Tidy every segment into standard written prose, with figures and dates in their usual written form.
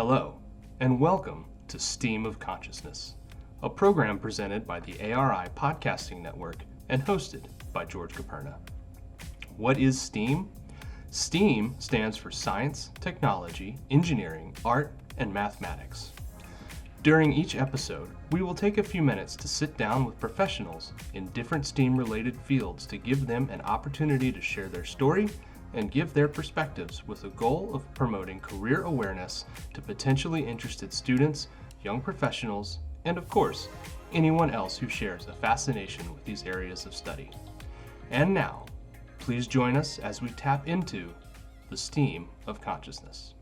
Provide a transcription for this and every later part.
Hello, and welcome to STEAM of Consciousness, a program presented by the ARI Podcasting Network and hosted by George Koperna. What is STEAM? STEAM stands for Science, Technology, Engineering, Art, and Mathematics. During each episode, we will take a few minutes to sit down with professionals in different STEAM-related fields to give them an opportunity to share their story and give their perspectives with the goal of promoting career awareness to potentially interested students, young professionals, and of course, anyone else who shares a fascination with these areas of study. And now, please join us as we tap into the STEAM of consciousness.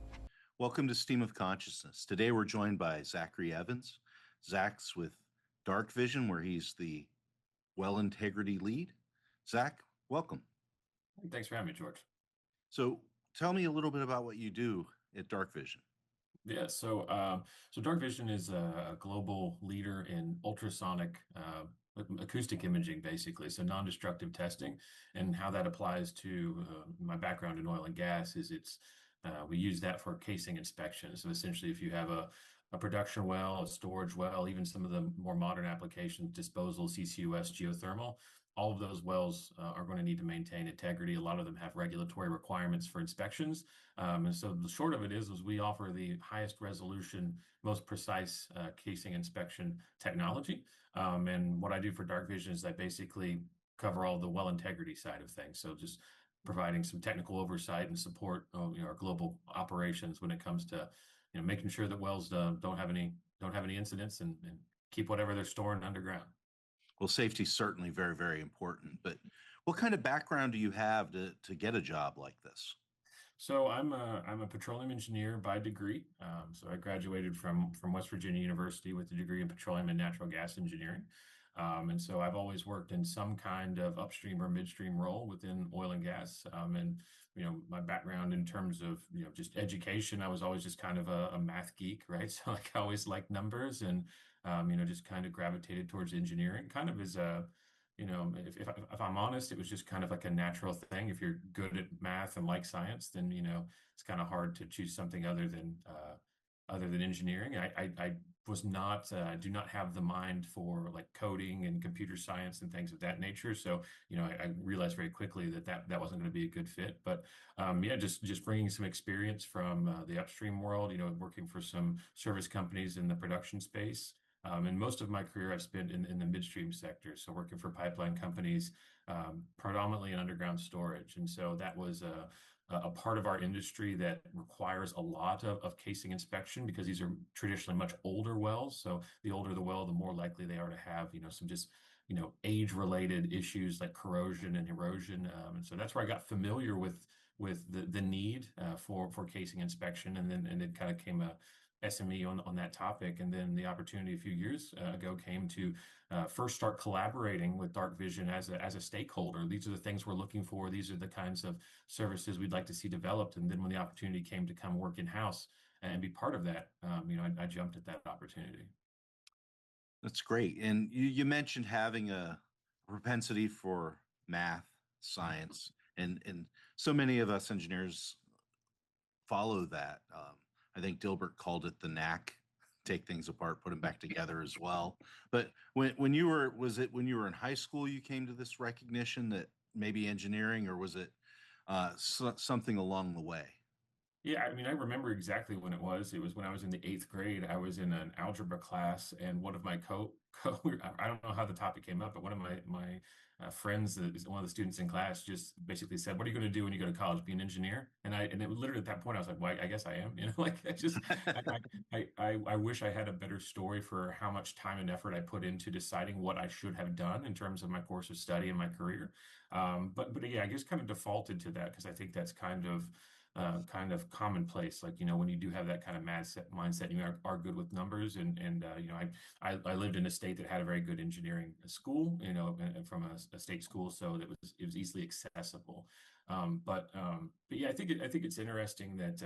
Welcome to STEAM of Consciousness. Today we're joined by Zachary Evans. Zach's with Dark Vision, where he's the well integrity lead. Zach, welcome. Thanks for having me, George. So tell me a little bit about what you do at Dark Vision. Yeah, so Dark Vision is a global leader in ultrasonic acoustic imaging, basically. So non-destructive testing, and how that applies to my background in oil and gas is we use that for casing inspection. So essentially, if you have a production well, a storage well, even some of the more modern applications, disposal, CCUS, geothermal, all of those wells are going to need to maintain integrity. A lot of them have regulatory requirements for inspections. And so the short of it is we offer the highest resolution, most precise casing inspection technology. And what I do for Dark Vision is I basically cover all the well integrity side of things. So just providing some technical oversight and support our global operations when it comes to making sure that wells don't have any incidents and keep whatever they're storing underground. Well, safety is certainly very, very important, but what kind of background do you have to get a job like this? So I'm a petroleum engineer by degree. So I graduated from West Virginia University with a degree in petroleum and natural gas engineering. And so I've always worked in some kind of upstream or midstream role within oil and gas. And my background in terms of just education, I was always just kind of a math geek, right? So like I always liked numbers and just kind of gravitated towards engineering. Kind of as a if I'm honest, it was just kind of like a natural thing. If you're good at math and like science, then it's kind of hard to choose something other than engineering. I was not do not have the mind for like coding and computer science and things of that nature. So I realized very quickly that wasn't going to be a good fit. But just bringing some experience from the upstream world. Working for some service companies in the production space. And most of my career I've spent in the midstream sector, so working for pipeline companies, predominantly in underground storage. And so that was a part of our industry that requires a lot of casing inspection because these are traditionally much older wells. So the older the well, the more likely they are to have, some just age-related issues like corrosion and erosion. And so that's where I got familiar with the need for casing inspection, and then kind of came a SME on that topic. And then the opportunity a few years ago came to first start collaborating with Dark Vision as a stakeholder. These are the things we're looking for. These are the kinds of services we'd like to see developed. And then when the opportunity came to come work in-house and be part of that, I jumped at that opportunity. That's great. And you mentioned having a propensity for math, science, and so many of us engineers follow that. I think Dilbert called it the knack, take things apart, put them back together as well. But when you were, was it when you were in high school you came to this recognition that maybe engineering, or was it something along the way? Yeah, I mean, I remember exactly when it was. It was when I was in the eighth grade. I was in an algebra class, and one of my I don't know how the topic came up, but one of my friends, that is one of the students in class, just basically said, "What are you going to do when you go to college? Be an engineer?" And it was literally at that point I was like, "Well, I guess I am." Like I wish I had a better story for how much time and effort I put into deciding what I should have done in terms of my course of study and my career. But yeah, I just kind of defaulted to that because I think that's kind of commonplace. Like, when you do have that kind of mindset, you are good with numbers. And I lived in a state that had a very good engineering school, and from a state school. So it was easily accessible. But yeah, I think it's interesting that,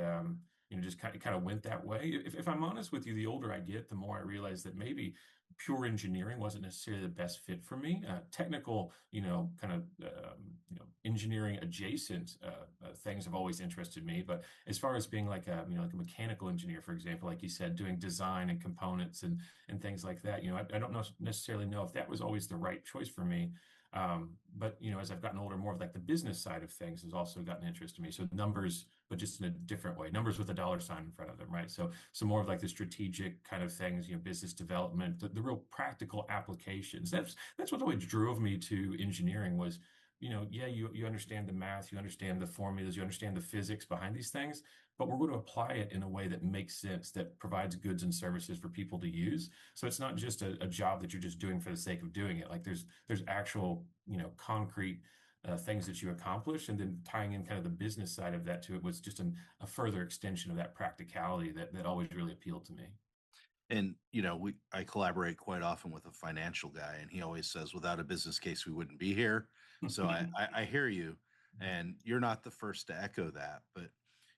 just kind of went that way. If I'm honest with you, the older I get, the more I realize that maybe pure engineering wasn't necessarily the best fit for me. Technical, kind of, engineering adjacent things have always interested me. But as far as being like like a mechanical engineer, for example, like you said, doing design and components and things like that, I don't necessarily know if that was always the right choice for me. But as I've gotten older, more of like the business side of things has also gotten interest in me. So numbers, but just in a different way, numbers with a dollar sign in front of them, right? So more of like the strategic kind of things, business development, the real practical applications. That's what always drove me to engineering was, yeah, you understand the math, you understand the formulas, you understand the physics behind these things, but we're going to apply it in a way that makes sense, that provides goods and services for people to use. So it's not just a job that you're just doing for the sake of doing it. Like there's actual, concrete things that you accomplish, and then tying in kind of the business side of that to it was just a further extension of that practicality that always really appealed to me. And I collaborate quite often with a financial guy, and he always says, "Without a business case, we wouldn't be here." So I hear you, and you're not the first to echo that. But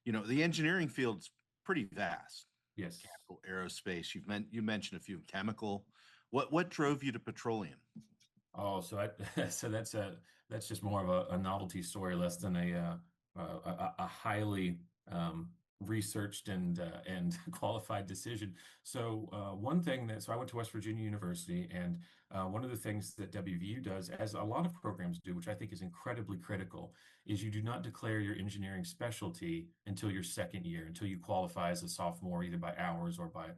the engineering field's pretty vast. Yes. Mechanical, aerospace. You mentioned a few chemical. What drove you to petroleum? Oh, so that's just more of a novelty story, less than a highly researched and qualified decision. So one thing so I went to West Virginia University, and one of the things that WVU does, as a lot of programs do, which I think is incredibly critical, is you do not declare your engineering specialty until your second year, until you qualify as a sophomore, either by hours or by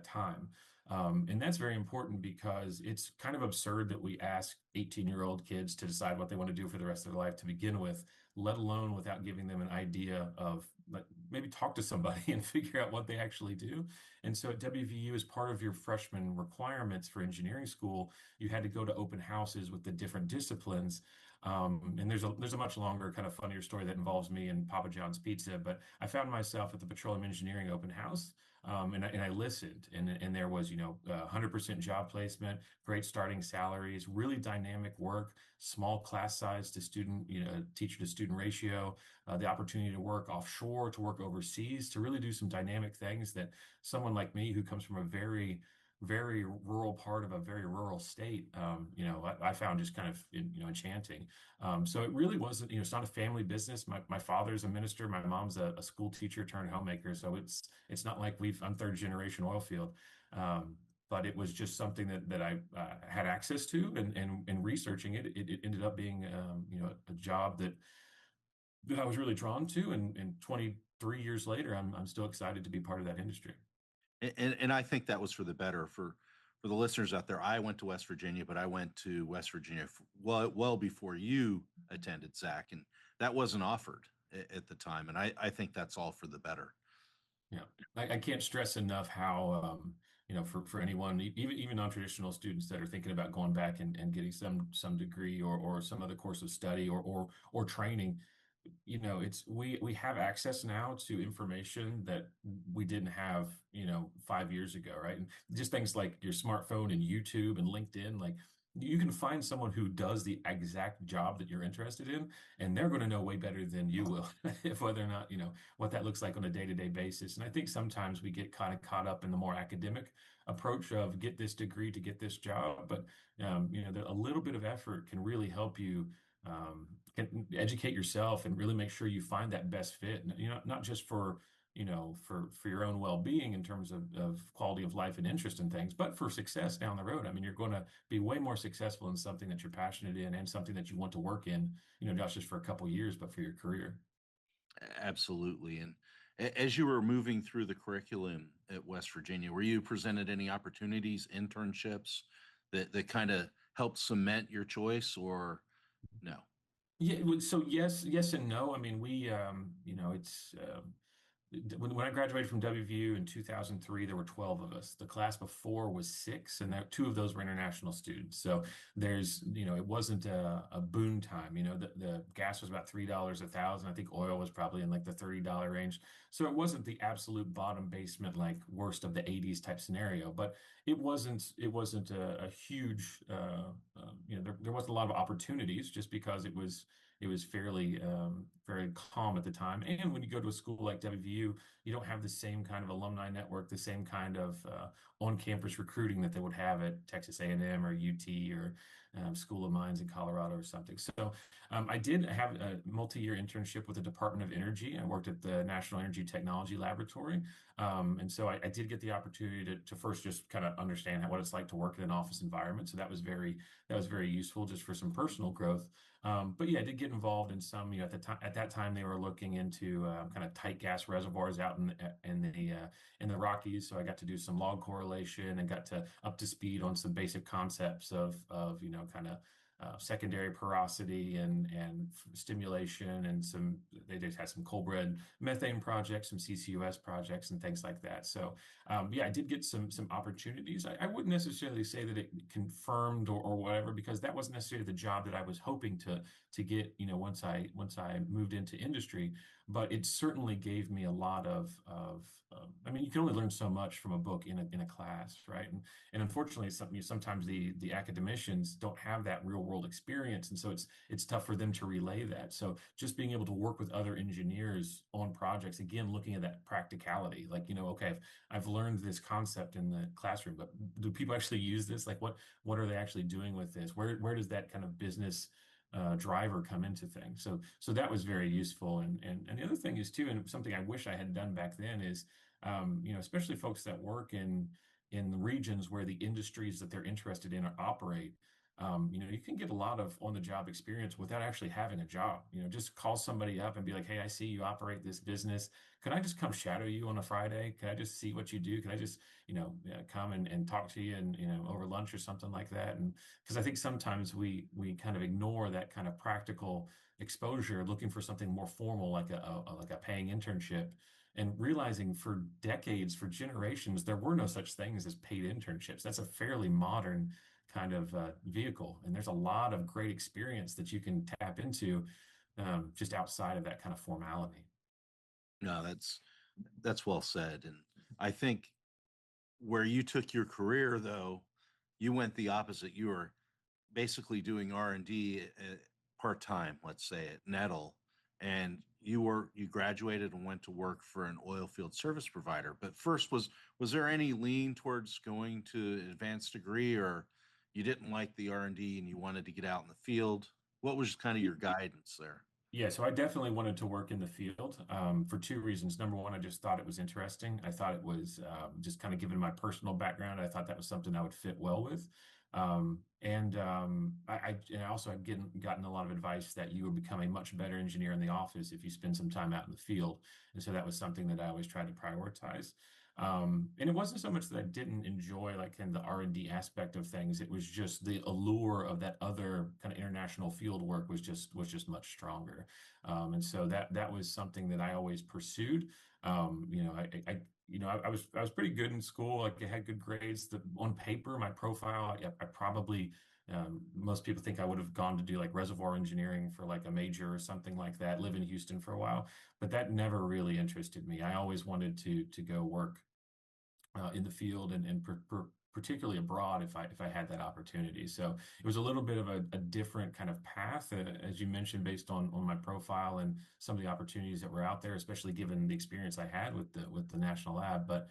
time. And that's very important because it's kind of absurd that we ask 18-year-old kids to decide what they want to do for the rest of their life to begin with, let alone without giving them an idea of, like, maybe talk to somebody and figure out what they actually do. And so at WVU, as part of your freshman requirements for engineering school, you had to go to open houses with the different disciplines. And there's a much longer, kind of funnier story that involves me and Papa John's Pizza, but I found myself at the petroleum engineering open house. And I listened, and there was 100% job placement, great starting salaries, really dynamic work, small class size to student, teacher to student ratio, the opportunity to work offshore, to work overseas, to really do some dynamic things that someone like me, who comes from a very very rural part of a very rural state, I found just kind of enchanting. So it really wasn't, it's not a family business. My father's a minister, my mom's a school teacher turned homemaker, so it's not like I'm third generation oil field. But it was just something that I had access to, and researching it ended up being a job that I was really drawn to, and 23 years later, I'm still excited to be part of that industry. And I think that was for the better for the listeners out there. I went to West Virginia, but I went to West Virginia well before you attended, Zach, and that wasn't offered at the time. And I think that's all for the better. Yeah, I can't stress enough how for anyone, even non-traditional students that are thinking about going back and getting some degree or some other course of study or training, it's we have access now to information that we didn't have 5 years ago, right? And just things like your smartphone and YouTube and LinkedIn, like, you can find someone who does the exact job that you're interested in, and they're going to know way better than you will if whether or not what that looks like on a day-to-day basis. And I think sometimes we get kind of caught up in the more academic approach of get this degree to get this job, but a little bit of effort can really help you can educate yourself and really make sure you find that best fit. Not just for for your own well-being in terms of quality of life and interest in things, but for success down the road. I mean, you're going to be way more successful in something that you're passionate in and something that you want to work in, not just for a couple years, but for your career. Absolutely. And as you were moving through the curriculum at West Virginia, were you presented any opportunities, internships that kind of helped cement your choice, or no? Yeah, so yes and no. I mean, we, it's when I graduated from WVU in 2003, there were 12 of us. The class before was six, and two of those were international students. So it wasn't a boom time. The gas was about $3 a thousand. I think oil was probably in like the $30 range. So it wasn't the absolute bottom basement, like worst of the 80s type scenario, but It wasn't a huge there wasn't a lot of opportunities just because it was fairly very calm at the time. And when you go to a school like WVU, you don't have the same kind of alumni network, the same kind of on-campus recruiting that they would have at Texas A&M or UT or School of Mines in Colorado or something. So I did have a multi-year internship with the Department of Energy. I worked at the National Energy Technology Laboratory. And so I did get the opportunity to first just kind of understand what it's like to work in an office environment. So that was very useful just for some personal growth. But yeah, I did get involved in some, at that time they were looking into kind of tight gas reservoirs out in the Rockies. So I got to do some log correlation and got to up to speed on some basic concepts of kind of secondary porosity and stimulation, and they just had some coal bred methane projects, some CCUS projects, and things like that. So yeah, I did get some opportunities. I wouldn't necessarily say that it confirmed or whatever, because that wasn't necessarily the job that I was hoping to get, once I moved into industry. But it certainly gave me a lot of I mean, you can only learn so much from a book in a class, right? And unfortunately, sometimes the academicians don't have that real world experience, and so it's tough for them to relay that. So just being able to work with other engineers on projects, again, looking at that practicality, like, okay, I've learned this concept in the classroom, but do people actually use this? Like, what are they actually doing with this? Where does that kind of business driver come into things? So that was very useful. And the other thing is too, and something I wish I had done back then is, especially folks that work in the regions where the industries that they're interested in operate. You can get a lot of on-the-job experience without actually having a job. Just call somebody up and be like, "Hey, I see you operate this business. Could I just come shadow you on a Friday? Could I just see what you do? Could I just, come and talk to you and, over lunch or something like that?" And because I think sometimes we kind of ignore that kind of practical exposure, looking for something more formal, like a paying internship, and realizing for decades, for generations, there were no such things as paid internships. That's a fairly modern kind of vehicle, and there's a lot of great experience that you can tap into just outside of that kind of formality. No, that's well said. And I think where you took your career, though, you went the opposite. You were basically doing R&D part time, let's say at Nettle, and you graduated and went to work for an oil field service provider. But first, was there any lean towards going to an advanced degree, or you didn't like the R&D and you wanted to get out in the field? What was kind of your guidance there? Yeah, so I definitely wanted to work in the field for two reasons. Number one, I just thought it was interesting. I thought it was just kind of given my personal background, I thought that was something I would fit well with. And I also had gotten a lot of advice that you would become a much better engineer in the office if you spend some time out in the field. And so that was something that I always tried to prioritize. And it wasn't so much that I didn't enjoy like kind of the R&D aspect of things. It was just the allure of that other kind of international field work was just much stronger. And so that was something that I always pursued. I was pretty good in school. Like I had good grades. On paper, my profile, I probably most people think I would have gone to do like reservoir engineering for like a major or something like that, live in Houston for a while, but that never really interested me. I always wanted to go work in the field and particularly abroad if I had that opportunity. So it was a little bit of a different kind of path, as you mentioned, based on my profile and some of the opportunities that were out there, especially given the experience I had with the national lab. But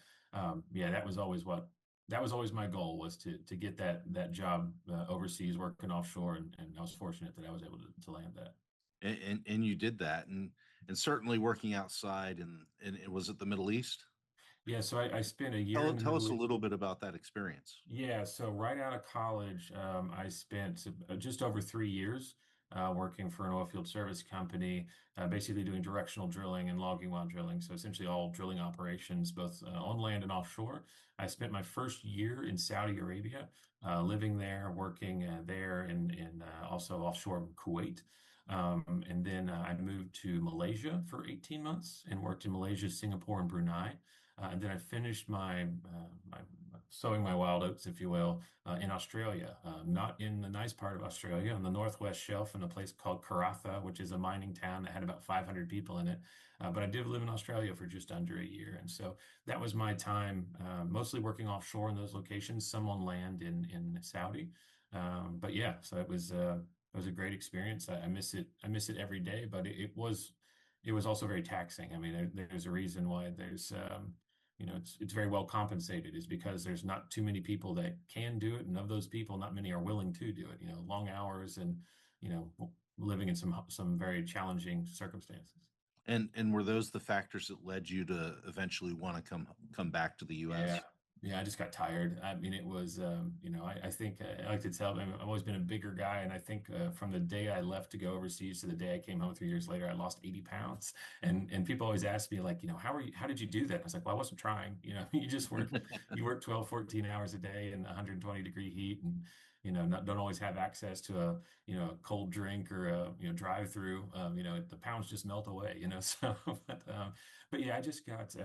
yeah, that was always my goal, was to get that job overseas working offshore, and I was fortunate that I was able to land that. And you did that, and certainly working outside, and was it the Middle East? Yeah, so I spent a year Tell in the tell us Middle a East. little bit about that experience. Yeah, so right out of college, I spent just over 3 years working for an oil field service company, basically doing directional drilling and logging while drilling. So essentially all drilling operations, both on land and offshore. I spent my first year in Saudi Arabia, living there, working there, and also offshore Kuwait. And then I moved to Malaysia for 18 months and worked in Malaysia, Singapore, and Brunei. And then I finished my sowing my wild oats, if you will, in Australia. Not in the nice part of Australia, on the northwest shelf in a place called Karratha, which is a mining town that had about 500 people in it. But I did live in Australia for just under a year. And so that was my time, mostly working offshore in those locations, some on land in Saudi. But yeah, so it was a great experience. I miss it. I miss it every day, but it was also very taxing. I mean, there's a reason why it's very well compensated is because there's not too many people that can do it, and of those people, not many are willing to do it. Long hours and you know, living in some very challenging circumstances. And were those the factors that led you to eventually want to come back to the Yeah. U.S.? Yeah, I just got tired. I mean, it was, I think I like to tell them I've always been a bigger guy. And I think from the day I left to go overseas to the day I came home 3 years later, I lost 80 pounds. And people always ask me, like, how did you do that? I was like, well, I wasn't trying. You work 12, 14 hours a day in 120-degree heat and, don't always have access to a cold drink or drive through. The pounds just melt away, so, but yeah, I just got,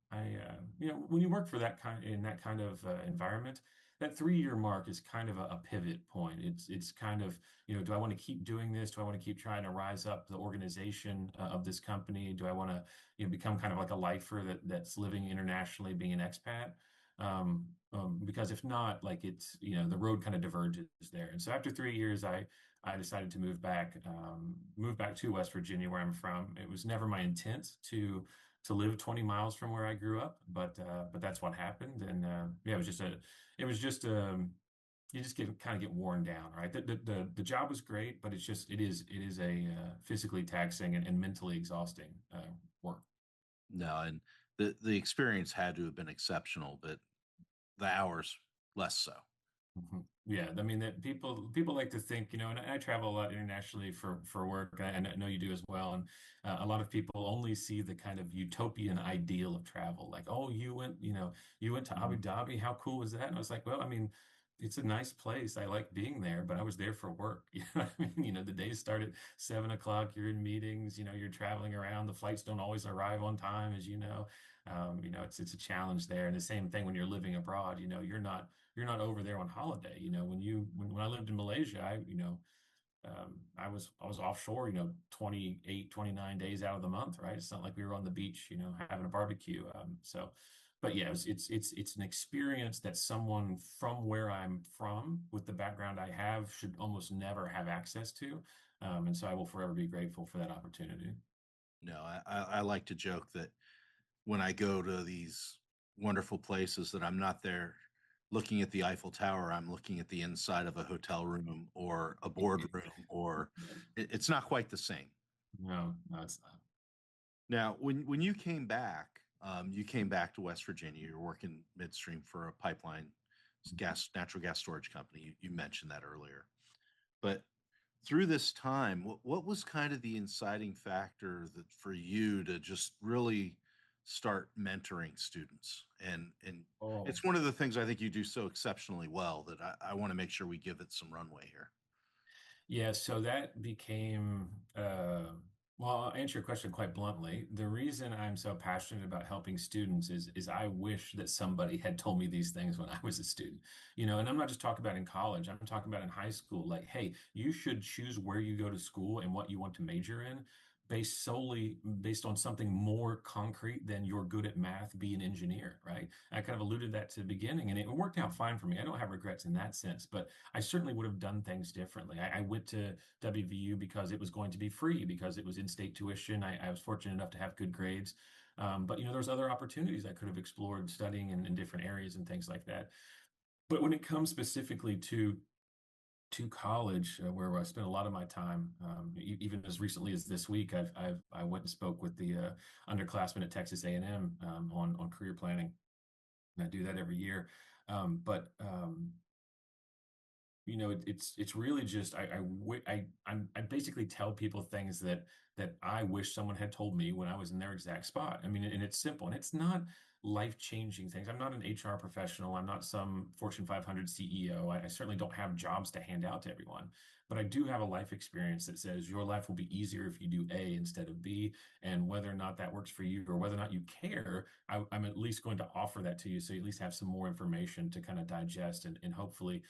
when you work for that kind of environment, that 3 year mark is kind of a pivot point. It's kind of, do I want to keep doing this? Do I want to keep trying to rise up the organization of this company? Do I want to, become kind of like a lifer that's living internationally, being an expat? Because if not, like the road kind of diverges there. And so after 3 years, I decided to move back to West Virginia, where I'm from. It was never my intent to live 20 miles from where I grew up, but that's what happened. And yeah, it was just you just kind of get worn down, right? The job was great, but it is a physically taxing and mentally exhausting work. No, and the experience had to have been exceptional, but the hours less so. Mhm. Yeah, I mean that people like to think, and I travel a lot internationally for work, and I know you do as well. And a lot of people only see the kind of utopian ideal of travel, like, oh, you went to Abu Mhm. Dhabi, how cool was that? And I was like, well, I mean, it's a nice place. I like being there, but I was there for work. You know what I mean? The days start at 7 o'clock. You're in meetings. You're traveling around. The flights don't always arrive on time, as you know. It's a challenge there. And the same thing when you're living abroad. You're not over there on holiday. When I lived in Malaysia, I was offshore, 28, 29 days out of the month, right? It's not like we were on the beach, having a barbecue. But yeah, it's an experience that someone from where I'm from, with the background I have, should almost never have access to. And so I will forever be grateful for that opportunity. No, I like to joke that when I go to these wonderful places that I'm not there looking at the Eiffel Tower, I'm looking at the inside of a hotel room or a boardroom, or it's not quite the same. No, no, it's not. Now, when you came back to West Virginia. You're working midstream for a pipeline natural gas storage company. You mentioned that earlier, but through this time, what was kind of the inciting factor that for you to just really start mentoring students? And Oh. it's one of the things I think you do so exceptionally well that I want to make sure we give it some runway here. Yeah, so that became, well, I'll answer your question quite bluntly. The reason I'm so passionate about helping students is I wish that somebody had told me these things when I was a student. And I'm not just talking about in college, I'm talking about in high school. Like, hey, you should choose where you go to school and what you want to major in based on something more concrete than you're good at math, be an engineer, right? I kind of alluded that to the beginning, and it worked out fine for me. I don't have regrets in that sense, but I certainly would have done things differently. I went to WVU because it was going to be free, because it was in-state tuition. I was fortunate enough to have good grades. But there's other opportunities I could have explored studying in different areas and things like that. But when it comes specifically to college, where I spent a lot of my time, even as recently as this week, I went and spoke with the underclassmen at Texas A&M on career planning, and I do that every year. But it's really just I basically tell people things that I wish someone had told me when I was in their exact spot. I mean, and it's simple, and it's not life-changing things. I'm not an HR professional. I'm not some Fortune 500 CEO. I certainly don't have jobs to hand out to everyone, but I do have a life experience that says your life will be easier if you do A instead of B. And whether or not that works for you or whether or not you care, I'm at least going to offer that to you. So you at least have some more information to kind of digest and hopefully,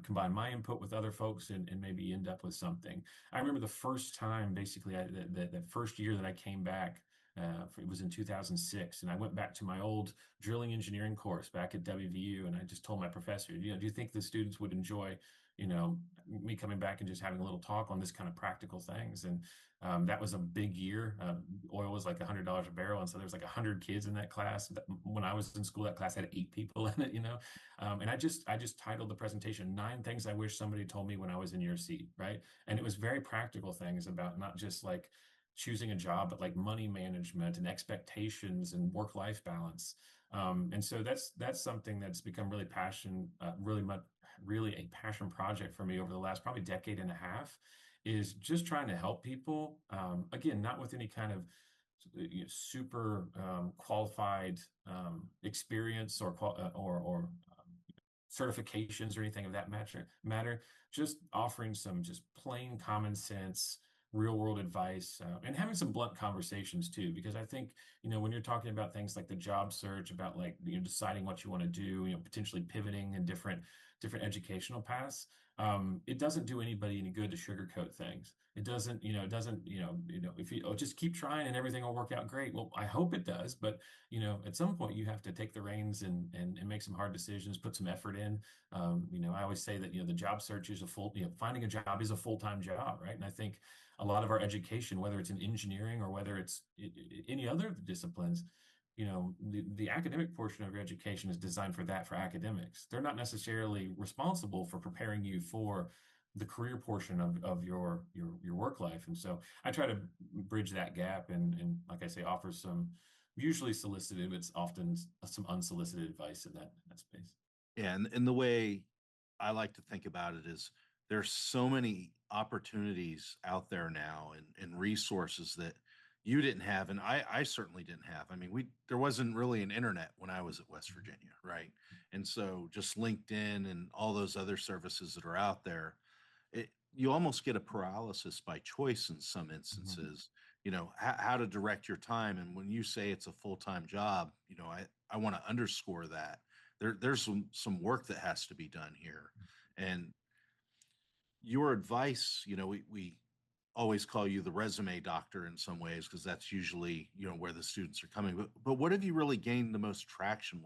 combine my input with other folks and maybe end up with something. I remember the first time, basically, the first year that I came back, it was in 2006, and I went back to my old drilling engineering course back at WVU, and I just told my professor, do you think the students would enjoy, me coming back and just having a little talk on this kind of practical things? And that was a big year. Oil was like $100 a barrel, and so there was like 100 kids in that class. When I was in school, that class had 8 people in it, and I just titled the presentation 9 things I wish somebody told me when I was in your seat, right? And it was very practical things about not just like choosing a job, but like money management and expectations and work-life balance. And so that's something that's become really a passion project for me over the last probably decade and a half, is just trying to help people. Again, not with any kind of super qualified experience or certifications or anything of that matter. Just offering some just plain common sense, real world advice, and having some blunt conversations too. Because I think, when you're talking about things like the job search, about like, deciding what you want to do, potentially pivoting in different educational paths, it doesn't do anybody any good to sugarcoat things. If you just keep trying and everything will work out great. Well, I hope it does, but at some point you have to take the reins and make some hard decisions, put some effort in. I always say that, the job search is finding a job is a full-time job, right? And I think a lot of our education, whether it's in engineering or whether it's any other disciplines, the academic portion of your education is designed for academics. They're not necessarily responsible for preparing you for the career portion of your work life. And so I try to bridge that gap and like I say, offer some usually solicited, but it's often some unsolicited advice in that space. Yeah, and the way I like to think about it is there's so many opportunities out there now and resources that you didn't have, and I certainly didn't have. I mean, there wasn't really an internet when I was at West Virginia, right? And so just LinkedIn and all those other services that are out there, you almost get a paralysis by choice in some instances. How to direct your time. And when you say it's a full-time job, I want to underscore that there's some work that has to be done here. And your advice, we always call you the resume doctor in some ways, because that's usually, where the students are coming. But what have you really gained the most traction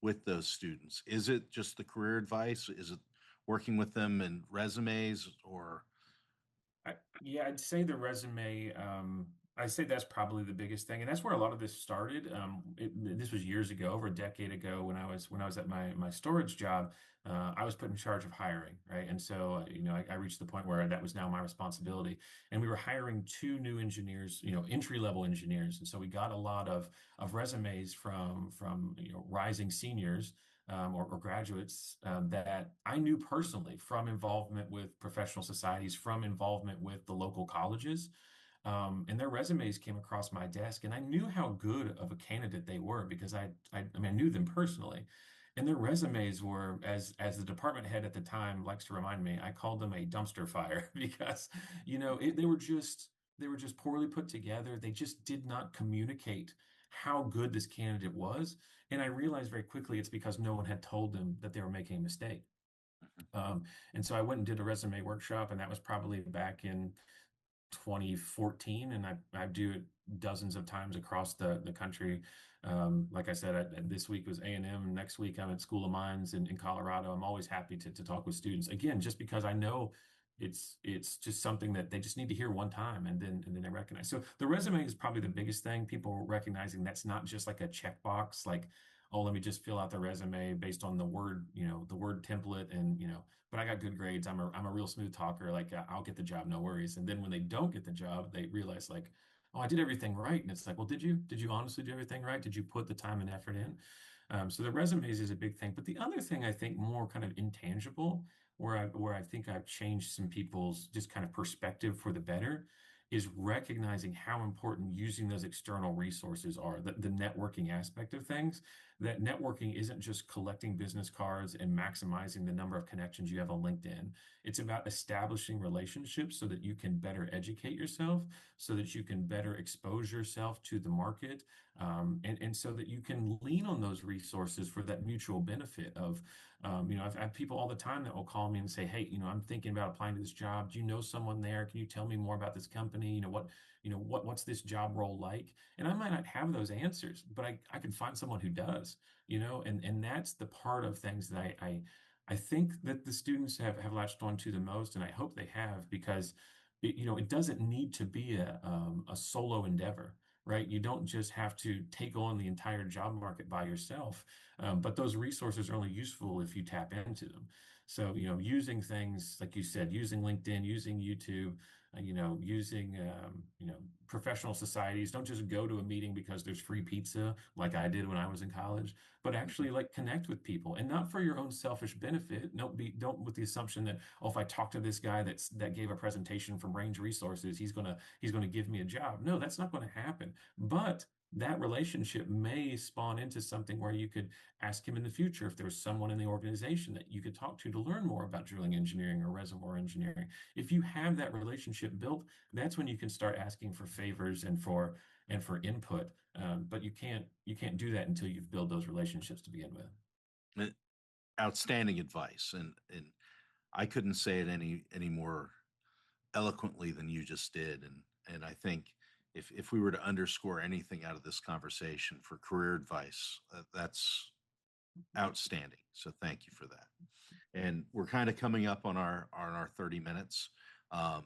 with those students? Is it just the career advice? Is it working with them in resumes or? Yeah, I'd say the resume. I'd say that's probably the biggest thing, and that's where a lot of this started. This was years ago, over a decade ago, when I was at my storage job. I was put in charge of hiring, right? And so, I reached the point where that was now my responsibility, and we were hiring 2 new engineers, entry level engineers, and so we got a lot of resumes from rising seniors, or graduates, that I knew personally from involvement with professional societies, from involvement with the local colleges. And their resumes came across my desk, and I knew how good of a candidate they were because I mean, I knew them personally. And their resumes were, as the department head at the time likes to remind me, I called them a dumpster fire because, they were just poorly put together. They just did not communicate how good this candidate was. And I realized very quickly it's because no one had told them that they were making a mistake. And so I went and did a resume workshop, and that was probably back in 2014, and I do it dozens of times across the country. Like I said, this week was A&M. Next week I'm at School of Mines in Colorado. I'm always happy to talk with students again, just because I know it's just something that they just need to hear one time and then they recognize. So the resume is probably the biggest thing. People recognizing that's not just like a checkbox, like, oh, let me just fill out the resume based on the word template, and but I got good grades. I'm a real smooth talker. Like, I'll get the job, no worries. And then when they don't get the job, they realize like, oh, I did everything right. And it's like, well, did you honestly do everything right? Did you put the time and effort in? So the resumes is a big thing. But the other thing, I think, more kind of intangible, where I think I've changed some people's just kind of perspective for the better, is recognizing how important using those external resources are, the networking aspect of things. That networking isn't just collecting business cards and maximizing the number of connections you have on LinkedIn. It's about establishing relationships so that you can better educate yourself, so that you can better expose yourself to the market, and so that you can lean on those resources for that mutual benefit of, I've had people all the time that will call me and say, hey, I'm thinking about applying to this job. Do you know someone there? Can you tell me more about this company? What's this job role like? And I might not have those answers, but I can find someone who does, and that's the part of things that I think that the students have latched on to the most, and I hope they have, because it doesn't need to be a solo endeavor, right? You don't just have to take on the entire job market by yourself, but those resources are only useful if you tap into them. So, using things like you said, using LinkedIn, using YouTube, using professional societies. Don't just go to a meeting because there's free pizza, like I did when I was in college, but actually like connect with people, and not for your own selfish benefit. Don't with the assumption that, oh, if I talk to this guy that gave a presentation from Range Resources, he's gonna give me a job. No, that's not going to happen. But that relationship may spawn into something where you could ask him in the future if there's someone in the organization that you could talk to learn more about drilling engineering or reservoir engineering. If you have that relationship built, that's when you can start asking for favors and for input. But you can't do that until you've built those relationships to begin with. Outstanding advice, and I couldn't say it any more eloquently than you just did. And I think if we were to underscore anything out of this conversation for career advice, that's outstanding. So thank you for that. And we're kind of coming up on our 30 minutes. Um,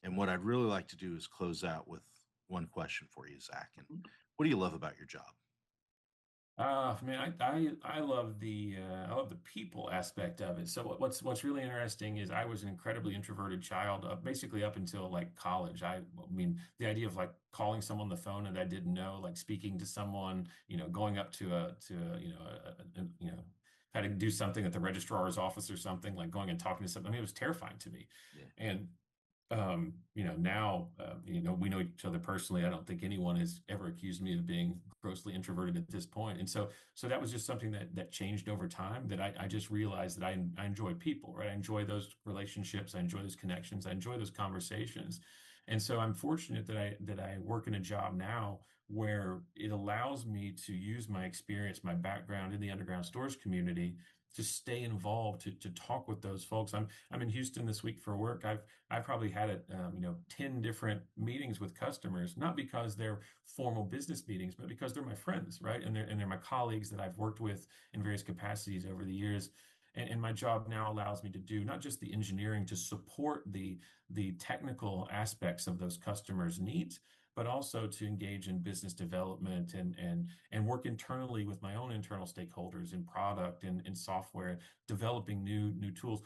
and what I'd really like to do is close out with one question for you, Zach. And what do you love about your job? Man, I love the people aspect of it. So what's really interesting is I was an incredibly introverted child, basically up until like college. I mean, the idea of like calling someone on the phone that I didn't know, like speaking to someone, going up to had to do something at the registrar's office or something, like going and talking to someone. I mean, it was terrifying to me. Yeah. And now, we know each other personally. I don't think anyone has ever accused me of being grossly introverted at this point. And so that was just something that changed over time, that I just realized that I enjoy people, right? I enjoy those relationships. I enjoy those connections. I enjoy those conversations. And so I'm fortunate that I work in a job now where it allows me to use my experience, my background in the underground storage community, to stay involved, to talk with those folks. I'm in Houston this week for work. I've probably had 10 different meetings with customers, not because they're formal business meetings, but because they're my friends, right? And they're my colleagues that I've worked with in various capacities over the years. And my job now allows me to do not just the engineering to support the technical aspects of those customers' needs, but also to engage in business development and work internally with my own internal stakeholders in product and software, developing new tools.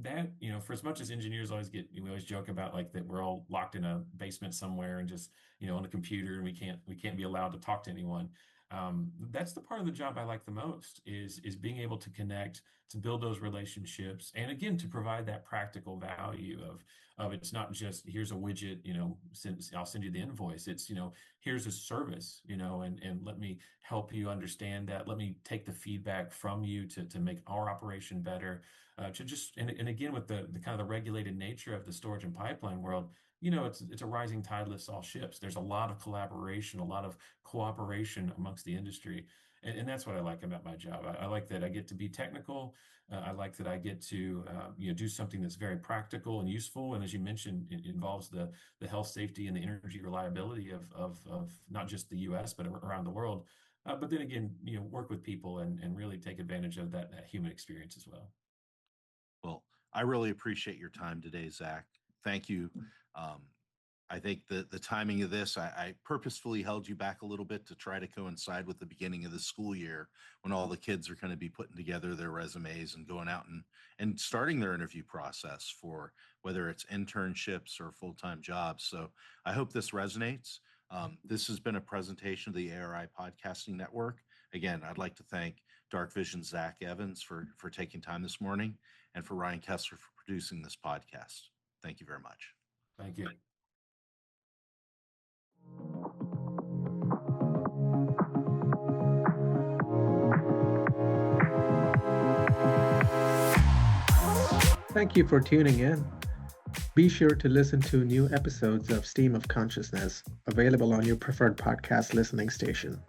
That, for as much as engineers we always joke about like that we're all locked in a basement somewhere and just, on a computer, and we can't be allowed to talk to anyone. That's the part of the job I like the most, is being able to connect, to build those relationships, and again, to provide that practical value of it's not just here's a widget, I'll send you the invoice. It's, here's a service, and let me help you understand that. Let me take the feedback from you to make our operation better. To just and again, with the kind of the regulated nature of the storage and pipeline world, it's a rising tide lifts all ships. There's a lot of collaboration, a lot of cooperation amongst the industry. And that's what I like about my job. I like that I get to be technical. I like that I get to do something that's very practical and useful. And as you mentioned, it involves the health, safety, and the energy reliability of not just the U.S. but around the world. But then again, work with people and really take advantage of that human experience as well. Well, I really appreciate your time today, Zach. Thank you. Um, I think the timing of this, I purposefully held you back a little bit to try to coincide with the beginning of the school year, when all the kids are going to be putting together their resumes and going out and starting their interview process for whether it's internships or full-time jobs. So I hope this resonates. This has been a presentation of the ARI Podcasting Network. Again, I'd like to thank Dark Vision Zach Evans for taking time this morning, and for Ryan Kessler for producing this podcast. Thank you very much. Thank you. Thank you for tuning in. Be sure to listen to new episodes of Stream of Consciousness, available on your preferred podcast listening station.